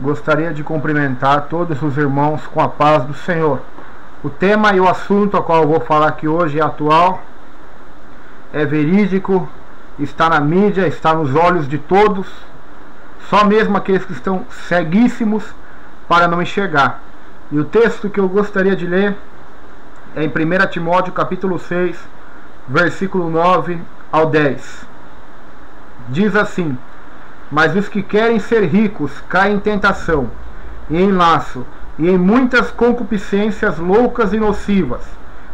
Gostaria de cumprimentar todos os irmãos com a paz do Senhor. O tema e o assunto a qual eu vou falar aqui hoje é atual, é verídico, está na mídia, está nos olhos de todos, só mesmo aqueles que estão ceguíssimos para não enxergar. E o texto que eu gostaria de ler é em 1 Timóteo capítulo 6, versículo 9 ao 10. Diz assim: mas os que querem ser ricos caem em tentação, e em laço, e em muitas concupiscências loucas e nocivas,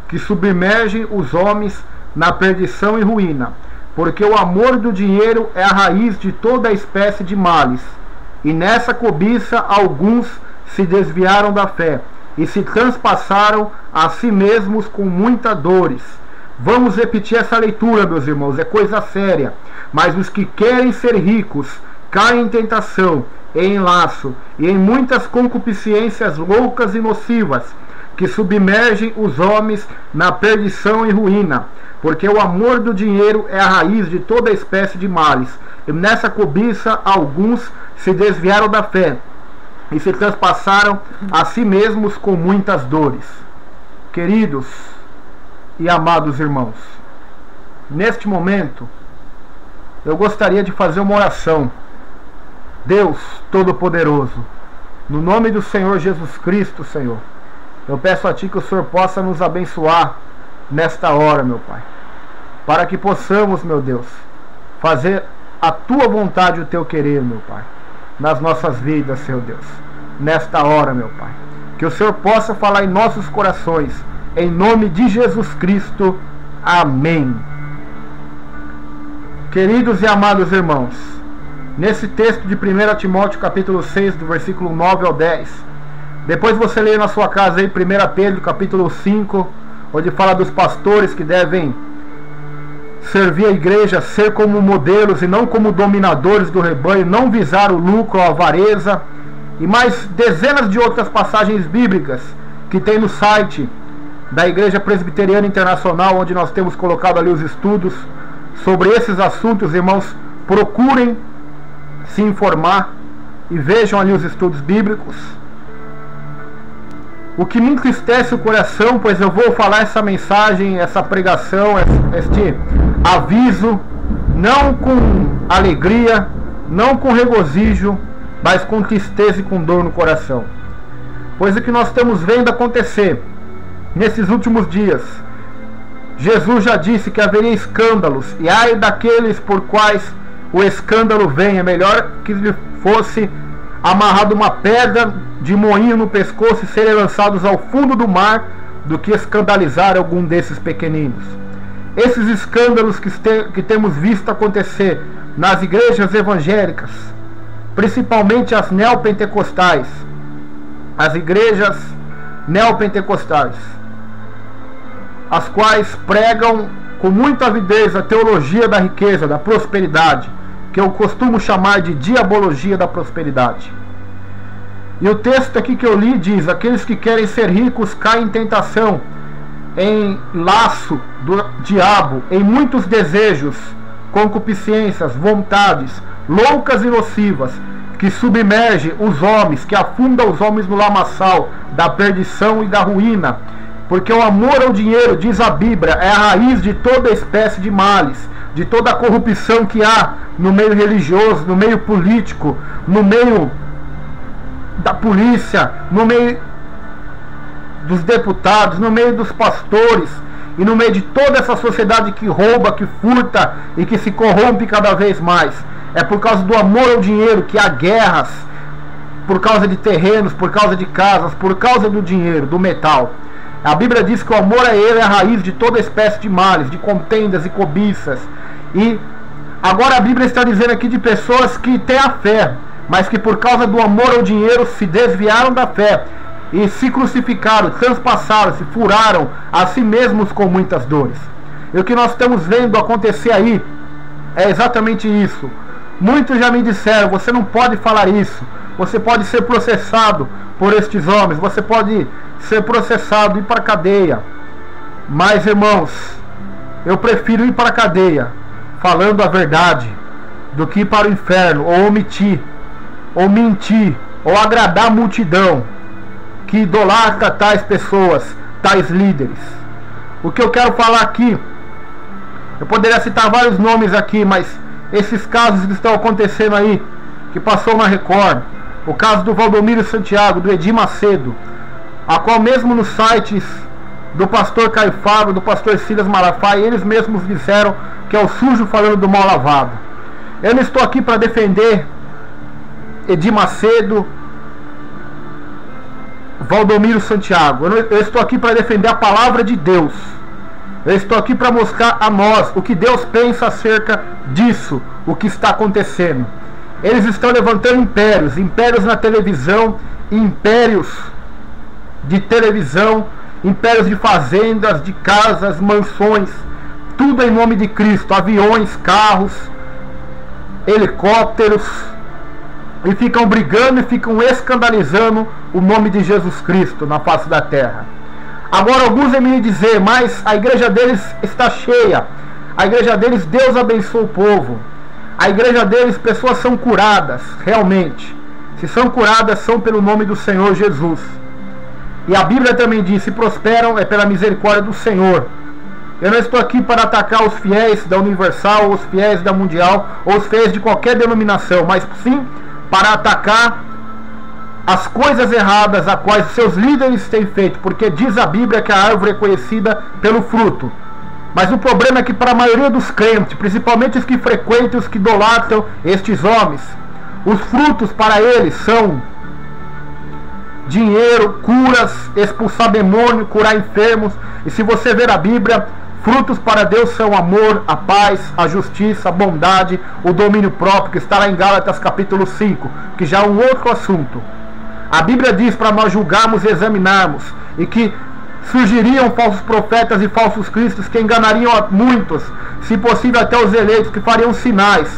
que submergem os homens na perdição e ruína, porque o amor do dinheiro é a raiz de toda espécie de males, e nessa cobiça alguns se desviaram da fé, e se transpassaram a si mesmos com muitas dores. Vamos repetir essa leitura, meus irmãos, é coisa séria. Mas os que querem ser ricos caem em tentação, em laço, e em muitas concupiscências loucas e nocivas, que submergem os homens na perdição e ruína, porque o amor do dinheiro é a raiz de toda espécie de males, e nessa cobiça alguns se desviaram da fé, e se transpassaram a si mesmos com muitas dores. Queridos e amados irmãos, neste momento eu gostaria de fazer uma oração. Deus Todo-Poderoso, no nome do Senhor Jesus Cristo, Senhor, eu peço a Ti que o Senhor possa nos abençoar nesta hora, meu Pai, para que possamos, meu Deus, fazer a Tua vontade e o Teu querer, meu Pai, nas nossas vidas, Senhor Deus, nesta hora, meu Pai, que o Senhor possa falar em nossos corações, em nome de Jesus Cristo, amém. Queridos e amados irmãos, nesse texto de 1 Timóteo capítulo 6, do versículo 9 ao 10, depois você lê na sua casa aí 1 Pedro capítulo 5, onde fala dos pastores que devem servir a igreja, ser como modelos e não como dominadores do rebanho, não visar o lucro ou a avareza, e mais dezenas de outras passagens bíblicas que tem no site da Igreja Presbiteriana Internacional, onde nós temos colocado ali os estudos sobre esses assuntos. Irmãos, procurem se informar e vejam ali os estudos bíblicos. O que me entristece o coração, pois eu vou falar essa mensagem, essa pregação, este aviso, não com alegria, não com regozijo, mas com tristeza e com dor no coração. Pois o que nós estamos vendo acontecer nesses últimos dias, Jesus já disse que haveria escândalos, e ai daqueles por quais o escândalo vem. É melhor que lhe fosse amarrado uma pedra de moinho no pescoço e serem lançados ao fundo do mar do que escandalizar algum desses pequeninos. Esses escândalos que temos visto acontecer nas igrejas evangélicas, principalmente as neopentecostais, as igrejas neopentecostais, as quais pregam com muita avidez a teologia da riqueza, da prosperidade, que eu costumo chamar de diabologia da prosperidade. E o texto aqui que eu li diz: aqueles que querem ser ricos caem em tentação, em laço do diabo, em muitos desejos, concupiscências, vontades loucas e nocivas, que submergem os homens, que afundam os homens no lamaçal da perdição e da ruína. Porque o amor ao dinheiro, diz a Bíblia, é a raiz de toda espécie de males, de toda a corrupção que há no meio religioso, no meio político, no meio da polícia, no meio dos deputados, no meio dos pastores e no meio de toda essa sociedade que rouba, que furta e que se corrompe cada vez mais. É por causa do amor ao dinheiro que há guerras, por causa de terrenos, por causa de casas, por causa do dinheiro, do metal. A Bíblia diz que o amor a ele é a raiz de toda espécie de males, de contendas e cobiças. E agora a Bíblia está dizendo aqui de pessoas que têm a fé, mas que por causa do amor ao dinheiro se desviaram da fé e se crucificaram, transpassaram, se furaram a si mesmos com muitas dores. E o que nós estamos vendo acontecer aí é exatamente isso. Muitos já me disseram: você não pode falar isso, você pode ser processado por estes homens, você pode ser processado e ir para a cadeia. Mas, irmãos, eu prefiro ir para a cadeia falando a verdade do que ir para o inferno, ou omitir, ou mentir, ou agradar a multidão que idolatra tais pessoas, tais líderes. O que eu quero falar aqui, eu poderia citar vários nomes aqui, mas esses casos que estão acontecendo aí, que passou na Record, o caso do Valdomiro Santiago, do Edir Macedo, a qual mesmo nos sites do pastor Caio Fábio, do pastor Silas Malafaia, eles mesmos disseram que é o sujo falando do mal lavado. Eu não estou aqui para defender Edir Macedo, Valdomiro Santiago. Eu estou aqui para defender a palavra de Deus. Eu estou aqui para mostrar a nós o que Deus pensa acerca disso, o que está acontecendo. Eles estão levantando impérios, impérios na televisão, impérios de televisão, impérios de fazendas, de casas, mansões, tudo em nome de Cristo, aviões, carros, helicópteros, e ficam brigando e ficam escandalizando o nome de Jesus Cristo na face da terra. Agora alguns vêm me dizer, mas a igreja deles está cheia, a igreja deles, Deus abençoa o povo, a igreja deles, pessoas são curadas, realmente, se são curadas são pelo nome do Senhor Jesus. E a Bíblia também diz, se prosperam é pela misericórdia do Senhor. Eu não estou aqui para atacar os fiéis da Universal, os fiéis da Mundial, ou os fiéis de qualquer denominação, mas sim para atacar as coisas erradas a quais seus líderes têm feito, porque diz a Bíblia que a árvore é conhecida pelo fruto. Mas o problema é que para a maioria dos crentes, principalmente os que frequentam, os que idolatram estes homens, os frutos para eles são dinheiro, curas, expulsar demônio, curar enfermos. E se você ver a Bíblia, frutos para Deus são amor, a paz, a justiça, a bondade, o domínio próprio, que está lá em Gálatas capítulo 5, que já é um outro assunto. A Bíblia diz para nós julgarmos e examinarmos, e que surgiriam falsos profetas e falsos cristos que enganariam a muitos, se possível até os eleitos, que fariam sinais.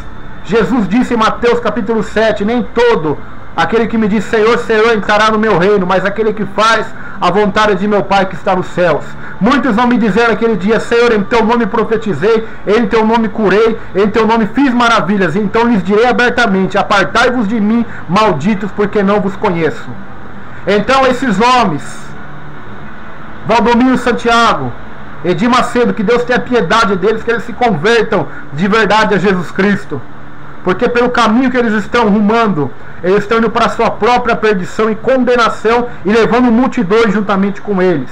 Jesus disse em Mateus capítulo 7, nem todo aquele que me diz Senhor, Senhor entrará no meu reino, mas aquele que faz a vontade de meu Pai que está nos céus. Muitos vão me dizer naquele dia, Senhor, em teu nome profetizei, em teu nome curei, em teu nome fiz maravilhas. E então lhes direi abertamente, apartai-vos de mim, malditos, porque não vos conheço. Então esses homens, Valdomiro Santiago, Edir Macedo, que Deus tenha piedade deles, que eles se convertam de verdade a Jesus Cristo. Porque pelo caminho que eles estão rumando, eles estão indo para a sua própria perdição e condenação, e levando multidões juntamente com eles.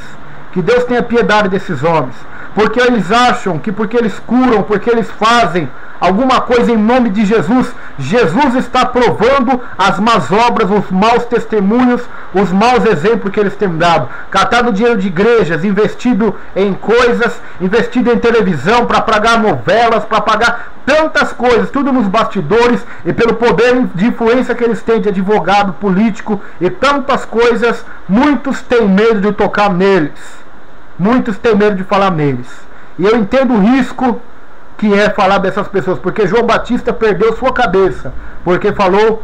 Que Deus tenha piedade desses homens. Porque eles acham que porque eles curam, porque eles fazem alguma coisa em nome de Jesus, Jesus está provando as más obras, os maus testemunhos, os maus exemplos que eles têm dado. Catado dinheiro de igrejas, investido em coisas, investido em televisão, para pagar novelas, para pagar tantas coisas, tudo nos bastidores, e pelo poder de influência que eles têm de advogado, político e tantas coisas, muitos têm medo de tocar neles. Muitos têm medo de falar neles. E eu entendo o risco que é falar dessas pessoas, porque João Batista perdeu sua cabeça, porque falou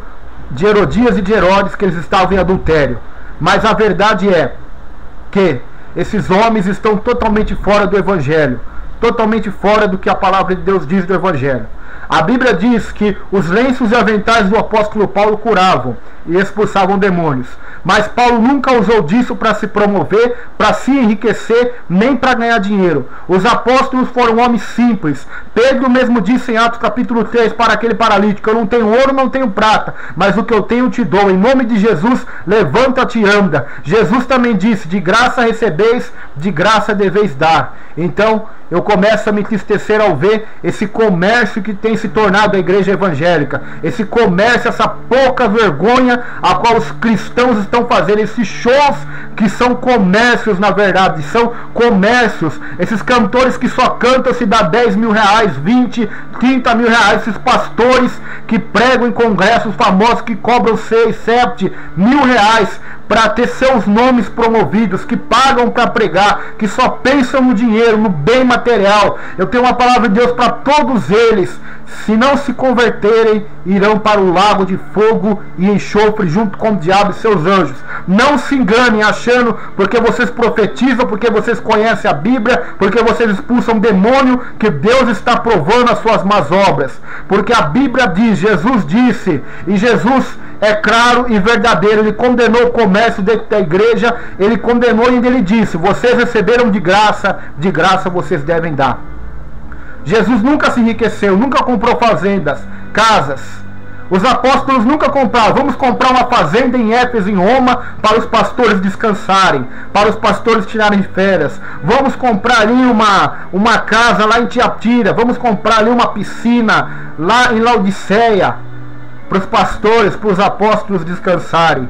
de Herodias e de Herodes, que eles estavam em adultério. Mas a verdade é que esses homens estão totalmente fora do Evangelho, totalmente fora do que a palavra de Deus diz do Evangelho. A Bíblia diz que os lenços e aventais do apóstolo Paulo curavam e expulsavam demônios. Mas Paulo nunca usou disso para se promover, para se enriquecer, nem para ganhar dinheiro. Os apóstolos foram homens simples. Pedro mesmo disse em Atos capítulo 3 para aquele paralítico, eu não tenho ouro, não tenho prata, mas o que eu tenho te dou. Em nome de Jesus, levanta-te e anda. Jesus também disse, de graça recebeis, de graça deveis dar. Então, eu começo a me entristecer ao ver esse comércio que tem se tornado a igreja evangélica. Esse comércio, essa pouca vergonha a qual os cristãos estão fazendo. Esses shows que são comércios, na verdade. São comércios. Esses cantores que só cantam se dá 10 mil reais, 20, 30 mil reais. Esses pastores que pregam em congressos famosos que cobram 6, 7 mil reais para ter seus nomes promovidos, que pagam para pregar, que só pensam no dinheiro, no bem material. Eu tenho uma palavra de Deus para todos eles. Se não se converterem, irão para o lago de fogo e enxofre junto com o diabo e seus anjos. Não se enganem achando porque vocês profetizam, porque vocês conhecem a Bíblia, porque vocês expulsam demônio, que Deus está provando as suas más obras. Porque a Bíblia diz, Jesus disse, e Jesus é claro e verdadeiro. Ele condenou o comércio dentro da igreja, ele condenou e ele disse: vocês receberam de graça vocês devem dar. Jesus nunca se enriqueceu, nunca comprou fazendas, casas. Os apóstolos nunca compraram. Vamos comprar uma fazenda em Éfeso, em Roma, para os pastores descansarem, para os pastores tirarem férias. Vamos comprar ali uma casa lá em Tiatira. Vamos comprar ali uma piscina lá em Laodiceia, para os pastores, para os apóstolos descansarem.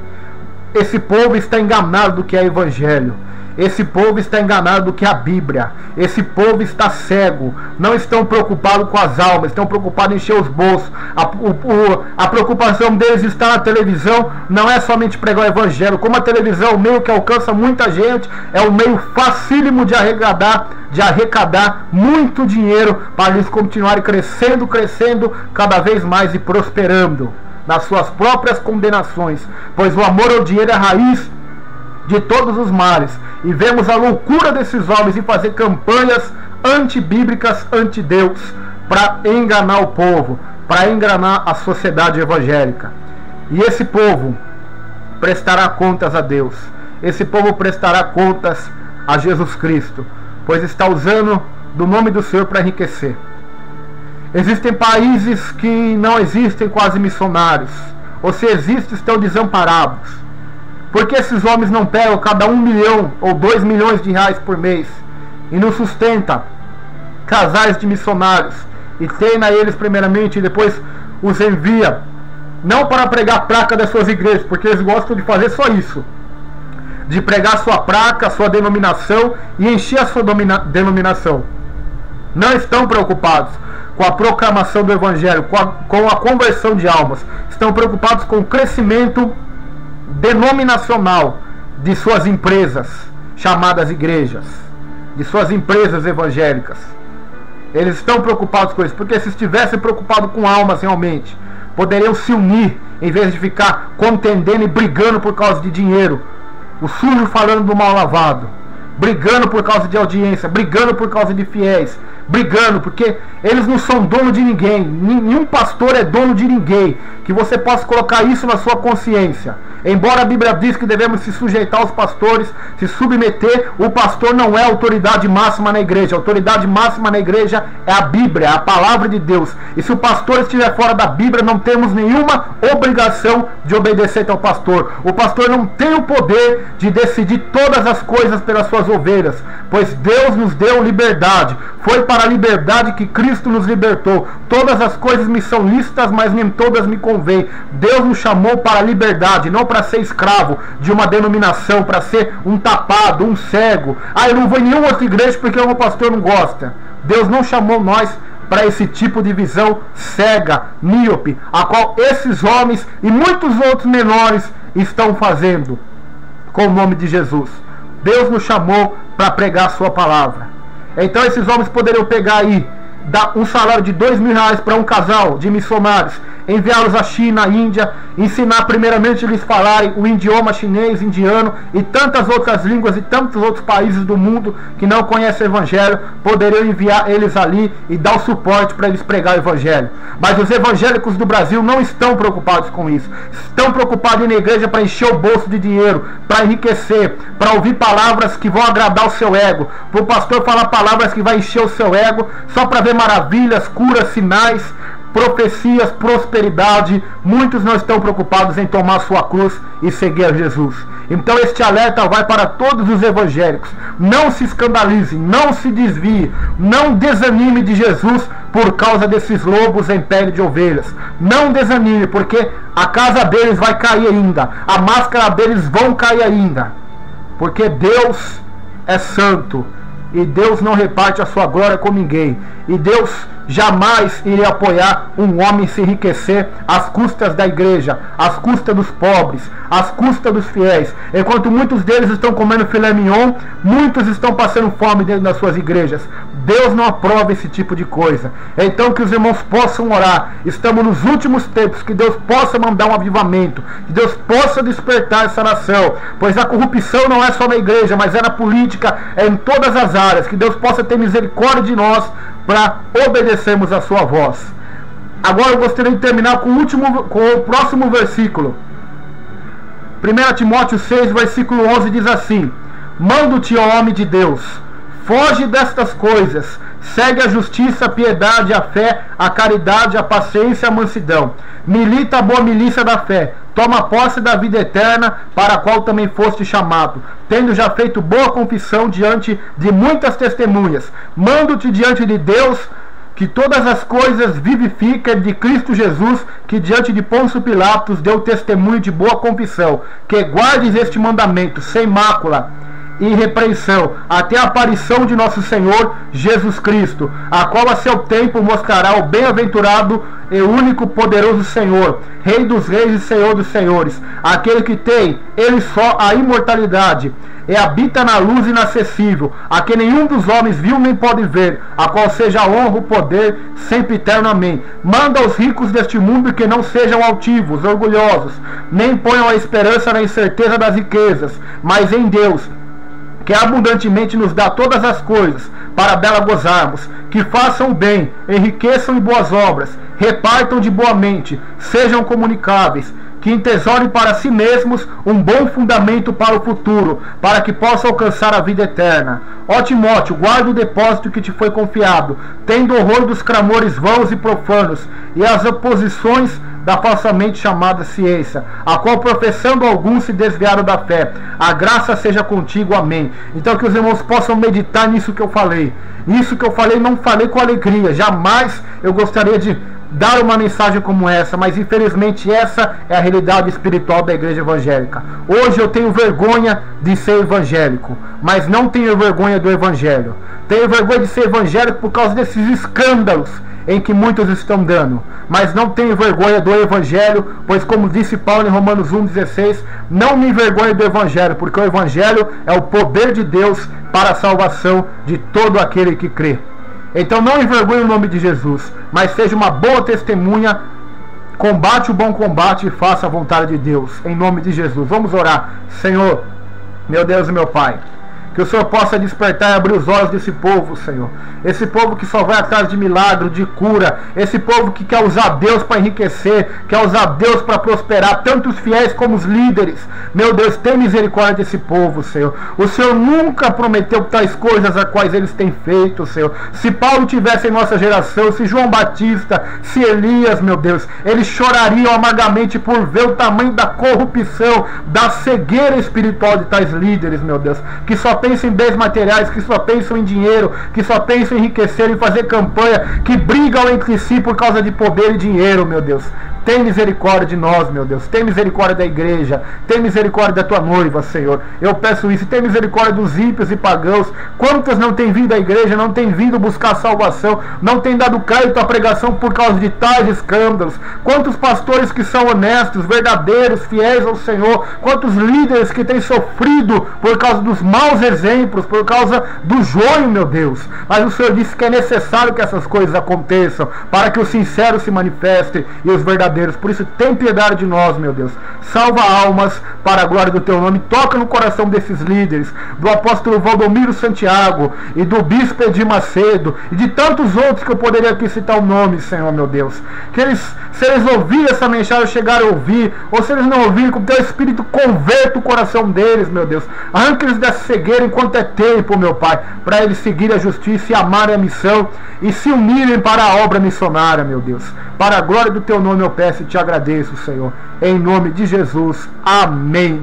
Esse povo está enganado do que é evangelho. Esse povo está enganado do que é a Bíblia. Esse povo está cego. Não estão preocupados com as almas, estão preocupados em encher os bolsos. A preocupação deles está na televisão. Não é somente pregar o evangelho. Como a televisão é o meio que alcança muita gente, é o meio facílimo de arrecadar muito dinheiro, para eles continuarem crescendo cada vez mais e prosperando nas suas próprias condenações. Pois o amor ao dinheiro é a raiz de todos os males. E vemos a loucura desses homens em fazer campanhas antibíblicas, anti-Deus, para enganar o povo, para enganar a sociedade evangélica. E esse povo prestará contas a Deus. Esse povo prestará contas a Jesus Cristo, pois está usando do nome do Senhor para enriquecer. Existem países que não existem quase missionários, ou se existem, estão desamparados. Porque esses homens não pegam cada 1 milhão ou 2 milhões de reais por mês e não sustenta casais de missionários e treina eles primeiramente e depois os envia, não para pregar a placa das suas igrejas, porque eles gostam de fazer só isso, de pregar sua placa, sua denominação e encher a sua denominação. Não estão preocupados com a proclamação do evangelho, com a conversão de almas. Estão preocupados com o crescimento denominacional de suas empresas chamadas igrejas, de suas empresas evangélicas. Eles estão preocupados com isso, porque se estivessem preocupados com almas realmente, poderiam se unir em vez de ficar contendendo e brigando por causa de dinheiro, o sujo falando do mal lavado, brigando por causa de audiência, brigando por causa de fiéis, brigando porque eles não são dono de ninguém. Nenhum pastor é dono de ninguém. Que você possa colocar isso na sua consciência. Embora a Bíblia diz que devemos se sujeitar aos pastores, se submeter, o pastor não é a autoridade máxima na igreja. A autoridade máxima na igreja é a Bíblia, é a palavra de Deus. E se o pastor estiver fora da Bíblia, não temos nenhuma obrigação de obedecer ao pastor. O pastor não tem o poder de decidir todas as coisas pelas suas ovelhas, pois Deus nos deu liberdade. Foi para a liberdade que Cristo nos libertou. Todas as coisas me são lícitas, mas nem todas me convêm. Deus nos chamou para a liberdade, não para ser escravo de uma denominação, para ser um tapado, um cego. Eu não vou em nenhuma outra igreja porque o meu pastor não gosta. Deus não chamou nós para esse tipo de visão cega, míope, a qual esses homens e muitos outros menores estão fazendo com o nome de Jesus. Deus nos chamou para pregar a sua palavra. Então esses homens poderiam pegar aí, dar um salário de 2 mil reais para um casal de missionários, enviá-los à China, à Índia, ensinar primeiramente eles falarem o idioma chinês, indiano e tantas outras línguas e tantos outros países do mundo que não conhecem o evangelho. Poderiam enviar eles ali e dar o suporte para eles pregar o evangelho. Mas os evangélicos do Brasil não estão preocupados com isso. Estão preocupados em ir na igreja para encher o bolso de dinheiro, para enriquecer, para ouvir palavras que vão agradar o seu ego, para o pastor falar palavras que vai encher o seu ego, só para ver maravilhas, curas, sinais, profecias, prosperidade. Muitos não estão preocupados em tomar sua cruz e seguir a Jesus. Então este alerta vai para todos os evangélicos. Não se escandalize, não se desvie, não desanime de Jesus por causa desses lobos em pele de ovelhas. Não desanime, porque a casa deles vai cair ainda, a máscara deles vão cair ainda, porque Deus é santo e Deus não reparte a sua glória com ninguém. E Deus jamais iria apoiar um homem se enriquecer às custas da igreja, às custas dos pobres, às custas dos fiéis. Enquanto muitos deles estão comendo filé mignon, muitos estão passando fome dentro das suas igrejas. Deus não aprova esse tipo de coisa. Então que os irmãos possam orar. Estamos nos últimos tempos, que Deus possa mandar um avivamento, que Deus possa despertar essa nação, pois a corrupção não é só na igreja, mas é na política, é em todas as áreas. Que Deus possa ter misericórdia de nós para obedecermos a sua voz. Agora eu gostaria de terminar com o próximo versículo. 1 Timóteo 6, versículo 11 diz assim: mando-te, ó homem de Deus, foge destas coisas, segue a justiça, a piedade, a fé, a caridade, a paciência, a mansidão. Milita a boa milícia da fé, toma posse da vida eterna, para a qual também foste chamado, tendo já feito boa confissão diante de muitas testemunhas. Mando-te diante de Deus, que todas as coisas vivifica, de Cristo Jesus, que diante de Pôncio Pilatos deu testemunho de boa confissão, que guardes este mandamento sem mácula e repreensão, até a aparição de nosso Senhor Jesus Cristo, a qual a seu tempo mostrará o bem-aventurado e único poderoso Senhor, Rei dos reis e Senhor dos senhores, aquele que tem, ele só, a imortalidade, e habita na luz inacessível, a que nenhum dos homens viu nem pode ver, a qual seja a honra, o poder, sempre eterno. Amém. Manda aos ricos deste mundo que não sejam altivos, orgulhosos, nem ponham a esperança na incerteza das riquezas, mas em Deus, que abundantemente nos dá todas as coisas, para dela gozarmos, que façam bem, enriqueçam em boas obras, repartam de boa mente, sejam comunicáveis, que entesorem para si mesmos um bom fundamento para o futuro, para que possam alcançar a vida eterna. Ó Timóteo, guarda o depósito que te foi confiado, tendo horror dos clamores vãos e profanos, e as oposições da falsamente chamada ciência, a qual professando alguns se desviaram da fé. A graça seja contigo, amém. Então que os irmãos possam meditar nisso que eu falei. Nisso que eu falei, não falei com alegria, jamais eu gostaria de dar uma mensagem como essa, mas infelizmente essa é a realidade espiritual da igreja evangélica. Hoje eu tenho vergonha de ser evangélico, mas não tenho vergonha do evangelho. Tenho vergonha de ser evangélico por causa desses escândalos em que muitos estão dando, mas não tenho vergonha do evangelho, pois como disse Paulo em Romanos 1,16, não me envergonho do evangelho, porque o evangelho é o poder de Deus para a salvação de todo aquele que crê. Então não envergonhe o nome de Jesus, mas seja uma boa testemunha, combate o bom combate e faça a vontade de Deus, em nome de Jesus. Vamos orar. Senhor, meu Deus e meu Pai, que o Senhor possa despertar e abrir os olhos desse povo, Senhor. Esse povo que só vai atrás de milagre, de cura. Esse povo que quer usar Deus para enriquecer, quer usar Deus para prosperar, tanto os fiéis como os líderes. Meu Deus, tem misericórdia desse povo, Senhor. O Senhor nunca prometeu tais coisas a quais eles têm feito, Senhor. Se Paulo tivesse em nossa geração, se João Batista, se Elias, meu Deus, eles chorariam amargamente por ver o tamanho da corrupção, da cegueira espiritual de tais líderes, meu Deus, que só pensam em bens materiais, que só pensam em dinheiro, que só pensam em enriquecer, em fazer campanha, que brigam entre si por causa de poder e dinheiro, meu Deus. Tem misericórdia de nós, meu Deus. Tem misericórdia da igreja. Tem misericórdia da tua noiva, Senhor. Eu peço isso. Tem misericórdia dos ímpios e pagãos. Quantos não têm vindo à igreja, não têm vindo buscar salvação, não têm dado crédito à pregação por causa de tais escândalos? Quantos pastores que são honestos, verdadeiros, fiéis ao Senhor? Quantos líderes que têm sofrido por causa dos maus exemplos, por causa do joio, meu Deus? Mas o Senhor disse que é necessário que essas coisas aconteçam, para que os sinceros se manifestem e os verdadeiros. Por isso, tem piedade de nós, meu Deus. Salva almas para a glória do teu nome. Toca no coração desses líderes, do apóstolo Valdomiro Santiago e do bispo Edir Macedo e de tantos outros que eu poderia aqui citar o nome, Senhor, meu Deus. Que eles, se eles ouvirem essa mensagem, chegarem a ouvir, ou se eles não ouvirem, que o teu Espírito converta o coração deles, meu Deus. Arranque eles dessa cegueira enquanto é tempo, meu Pai, para eles seguirem a justiça e amarem a missão e se unirem para a obra missionária, meu Deus. Para a glória do teu nome eu peço e te agradeço, Senhor. Em nome de Jesus. Amém.